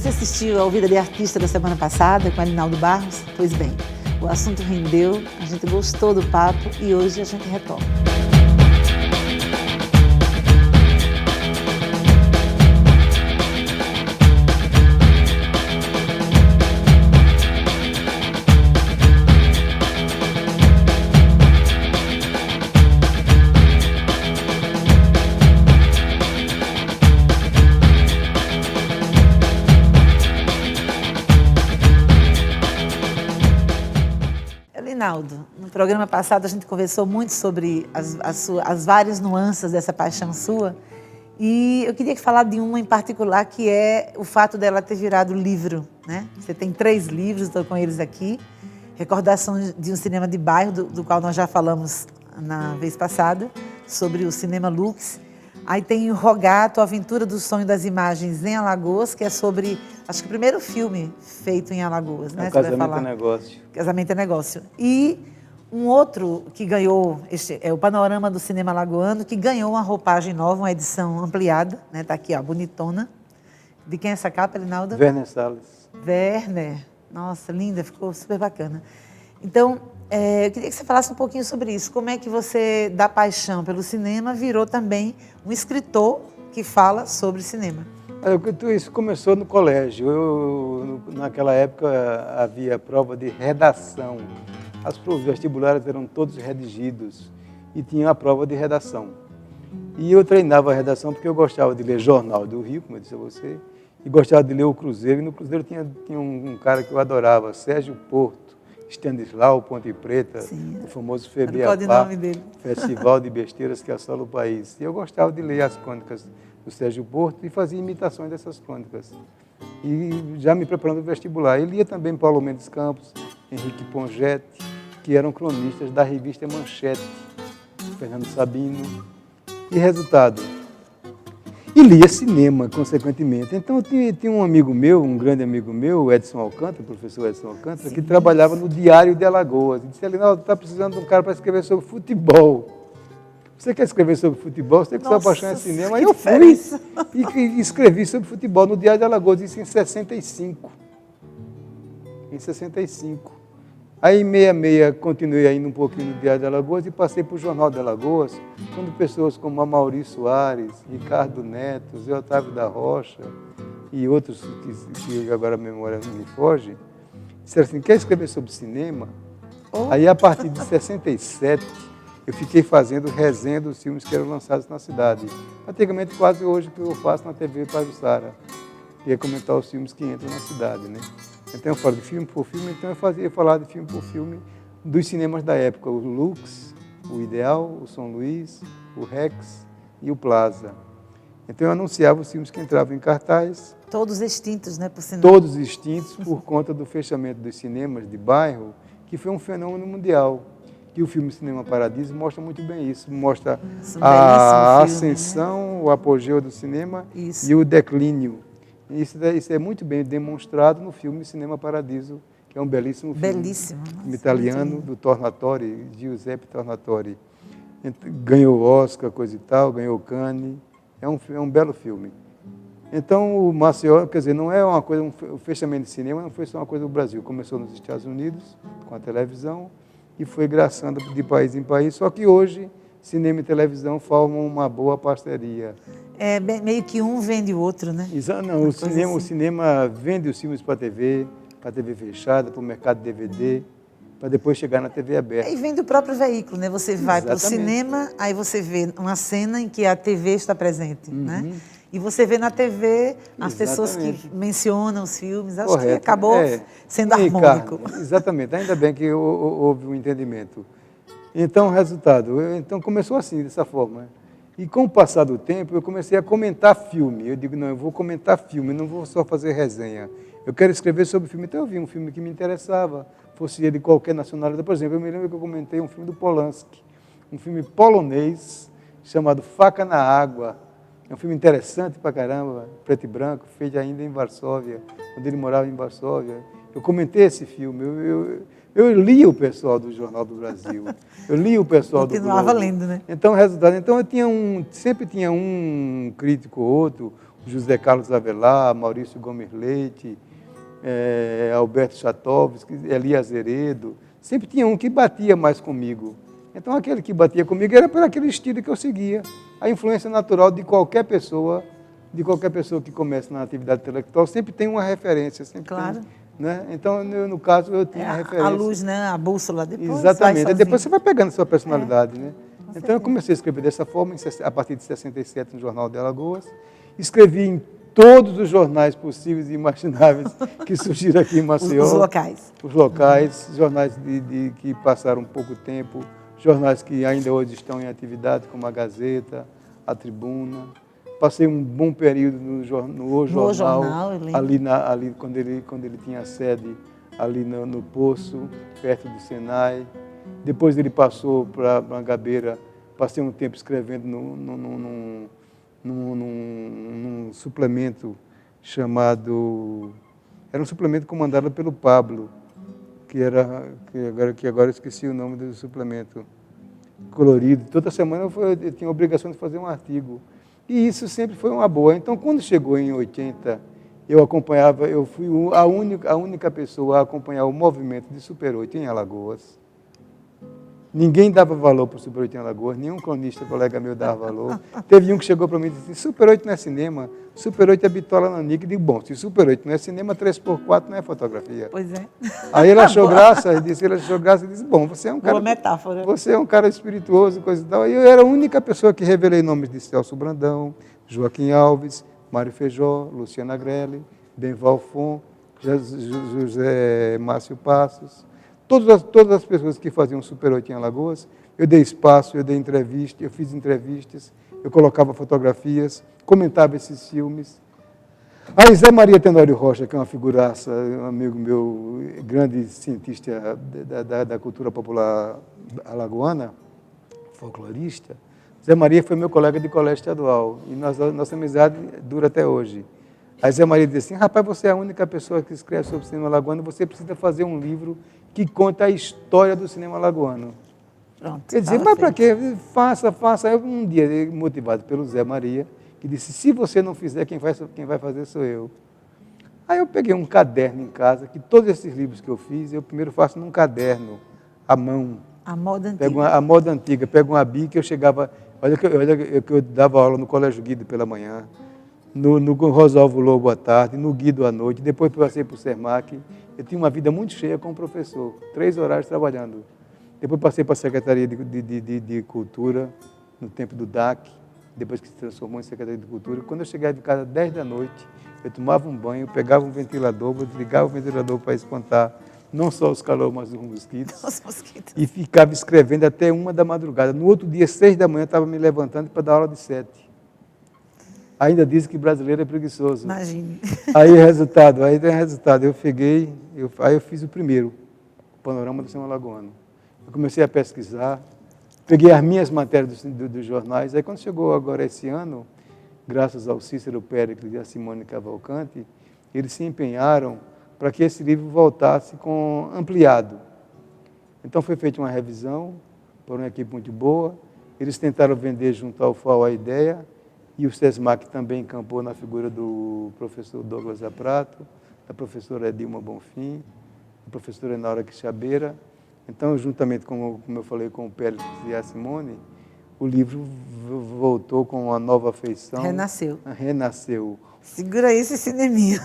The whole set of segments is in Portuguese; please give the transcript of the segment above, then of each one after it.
Você assistiu ao Vida de Artista da semana passada com Elinaldo Barros? Pois bem, o assunto rendeu, a gente gostou do papo e hoje a gente retoma. Elinaldo, no programa passado a gente conversou muito sobre as várias nuances dessa paixão sua e eu queria falar de uma em particular que é o fato dela ter virado livro, né? Você tem 3 livros, estou com eles aqui, Recordação de um Cinema de Bairro, do qual nós já falamos na vez passada, sobre o Cinema Lux. Aí tem o Rogato, a Aventura do Sonho das Imagens em Alagoas, que é sobre, acho que o primeiro filme feito em Alagoas, né? O Casamento é Negócio. Casamento é Negócio. E um outro que ganhou, é o Panorama do Cinema Alagoano, que ganhou uma roupagem nova, uma edição ampliada, né? Tá aqui, ó, bonitona. De quem é essa capa, Elinaldo? Werner Salles. Werner. Nossa, linda, ficou super bacana. Então, eu queria que você falasse um pouquinho sobre isso. Como é que você, da paixão pelo cinema, virou também um escritor que fala sobre cinema? Isso começou no colégio. Naquela época havia prova de redação. As provas vestibulares eram todos redigidos e tinha a prova de redação. E eu treinava a redação porque eu gostava de ler Jornal do Rio, como eu disse a você, e gostava de ler o Cruzeiro. E no Cruzeiro tinha um cara que eu adorava, Sérgio Porto, Stanislau Ponte Preta, Sim, o famoso FEBEAPA, Festival de Besteiras que Assola o País. E eu gostava de ler as crônicas do Sérgio Porto e fazia imitações dessas crônicas. E já me preparando para o vestibular. Eu lia também Paulo Mendes Campos, Henrique Pongete, que eram cronistas da revista Manchete, Fernando Sabino. E resultado? E lia cinema, consequentemente. Então, tinha um amigo meu, um grande amigo meu, Edson Alcântara, o professor Edson Alcântara, que trabalhava no Diário de Alagoas. E disse, Elinaldo, está precisando de um cara para escrever sobre futebol. Você quer escrever sobre futebol? Você tem que sua paixão é cinema. Aí eu fui e escrevi sobre futebol no Diário de Alagoas, isso em 65. Em 65. Aí, em 66, continuei ainda um pouquinho no Diário de Alagoas e passei para o Jornal de Alagoas, quando pessoas como Amaury Soares, Ricardo Neto, Zé Otávio da Rocha e outros que agora a memória não me foge, disseram assim, quer escrever sobre cinema? Aí, a partir de 67, eu fiquei fazendo resenha dos filmes que eram lançados na cidade. Praticamente quase hoje que eu faço na TV Pajuçara, que é comentar os filmes que entram na cidade, né? Então eu falo de filme por filme, então eu falava de filme por filme dos cinemas da época, o Lux, o Ideal, o São Luís, o Rex e o Plaza. Então eu anunciava os filmes que entravam em cartaz. Todos extintos, né, por sinal? Todos extintos por conta do fechamento dos cinemas de bairro, que foi um fenômeno mundial. E o filme Cinema Paradiso mostra muito bem isso, mostra a ascensão, filme, né? O apogeu do cinema e o declínio. Isso é muito bem demonstrado no filme Cinema Paradiso, que é um belíssimo filme italiano do Tornatore, Giuseppe Tornatore. Ganhou Oscar, coisa e tal, ganhou Cannes. É um belo filme. Então, o Maceió, quer dizer, não é uma coisa, o fechamento de cinema não foi só uma coisa do Brasil. Começou nos Estados Unidos, com a televisão, e foi graçando de país em país. Só que hoje, cinema e televisão formam uma boa parceria. É meio que um vende o outro, né? Não, o cinema vende os filmes para a TV fechada, para o mercado DVD, para depois chegar na TV aberta. E vem do próprio veículo, né? Você vai para o cinema, aí você vê uma cena em que a TV está presente, né? E você vê na TV as pessoas que mencionam os filmes. Acho que acabou sendo harmônico. Exatamente. Ainda bem que houve um entendimento. Então, o resultado. Então, começou assim, dessa forma. E com o passar do tempo, eu comecei a comentar filme. Eu digo, não, eu vou comentar filme, não vou só fazer resenha. Eu quero escrever sobre filme. Então, eu vi um filme que me interessava, fosse ele de qualquer nacionalidade. Por exemplo, eu me lembro que eu comentei um filme do Polanski, um filme polonês, chamado Faca na Água. É um filme interessante pra caramba, preto e branco, feito ainda em Varsóvia, quando ele morava em Varsóvia. Eu comentei esse filme, eu li o pessoal do Jornal do Brasil, eu li o pessoal do Globo. Continuava lendo, né? Então, o resultado, então sempre tinha um crítico ou outro, José Carlos Avelar, Maurício Gomes Leite, Alberto Chatovski, Elias Heredo. Sempre tinha um que batia mais comigo. Então, aquele que batia comigo era por aquele estilo que eu seguia. A influência natural de qualquer pessoa que comece na atividade intelectual, sempre tem uma referência. Sempre claro. Tem, né? Então, no caso, eu tinha a referência. A luz, né? A bússola. Depois exatamente. Depois você vai pegando a sua personalidade. Né? Com então, certeza. eu comecei a escrever dessa forma, a partir de 67, no Jornal de Alagoas. Escrevi em todos os jornais possíveis e imagináveis que surgiram aqui em Maceió. Os locais. Os locais, jornais que passaram pouco tempo, jornais que ainda hoje estão em atividade, como a Gazeta, a Tribuna. Passei um bom período no O Jornal, ali quando ele tinha sede ali no Poço, perto do Senai. Depois ele passou para Mangabeira, passei um tempo escrevendo num suplemento chamado... Era um suplemento comandado pelo Pablo, que agora eu esqueci o nome do suplemento, colorido. Toda semana eu tinha a obrigação de fazer um artigo. E isso sempre foi uma boa. Então, quando chegou em 80, eu fui a única pessoa a acompanhar o movimento de Super 8 em Alagoas. Ninguém dava valor para o Super 8 em Alagoas, nenhum cronista, colega meu, dava valor. Teve um que chegou para mim e disse, Super 8 não é cinema, Super 8 é bitola nanica. E digo, bom, se Super 8 não é cinema, 3x4 não é fotografia. Pois é. Aí ele achou graça e disse, bom, você é um cara... Boa metáfora. Você é um cara espirituoso, coisa e tal. E eu era a única pessoa que revelei nomes de Celso Brandão, Joaquim Alves, Mário Feijó, Luciana Grelli, Benval Fon, José Márcio Passos. Todas as pessoas que faziam Super 8 em Alagoas, eu dei espaço, eu dei entrevista, eu fiz entrevistas, eu colocava fotografias, comentava esses filmes. Aí Zé Maria Tenório Rocha, que é uma figuraça, um amigo meu, grande cientista da cultura popular alagoana, folclorista, Zé Maria foi meu colega de colégio estadual e nossa amizade dura até hoje. Aí Zé Maria disse assim, rapaz, você é a única pessoa que escreve sobre o cinema alagoano, você precisa fazer um livro que conta a história do cinema alagoano. Pronto. Eu dizia, mas para quê? Faça. Aí um dia, motivado pelo Zé Maria, que disse, se você não fizer, quem vai fazer sou eu. Aí eu peguei um caderno em casa, que todos esses livros que eu fiz, eu primeiro faço num caderno, à mão. A moda antiga. A moda antiga. Pego uma bica, eu chegava... Olha que eu dava aula no Colégio Guido pela manhã, no Rosalvo Lobo à tarde, no Guido à noite, depois passei para o Sermac. Eu tinha uma vida muito cheia como professor, 3 horários trabalhando. Depois passei para a Secretaria de Cultura, no tempo do DAC, depois que se transformou em Secretaria de Cultura. Quando eu chegava de casa às 10 da noite, eu tomava um banho, pegava um ventilador, ligava o ventilador para espantar não só os calores, mas os mosquitos. Os mosquitos. E ficava escrevendo até 1 da madrugada. No outro dia, 6 da manhã, eu estava me levantando para dar aula de 7. Ainda dizem que brasileiro é preguiçoso. Imagine. Aí tem resultado. Aí eu fiz o primeiro, o Panorama do Cinema Alagoano. Eu comecei a pesquisar, peguei as minhas matérias dos jornais. Aí quando chegou agora esse ano, graças ao Cícero Péricles e a Simone Cavalcante, eles se empenharam para que esse livro voltasse ampliado. Então foi feita uma revisão por uma equipe muito boa. Eles tentaram vender junto ao FAO a ideia, e o SESMAC também encampou na figura do professor Douglas Aprato, da professora Edilma Bonfim, da professora Enaura Quixabeira. Então, juntamente, como eu falei, com o Pérez e a Simone, o livro voltou com uma nova feição. Renasceu. Segura aí esse cineminha.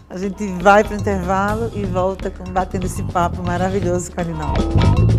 A gente vai para o intervalo e volta batendo esse papo maravilhoso com a Arinaldo.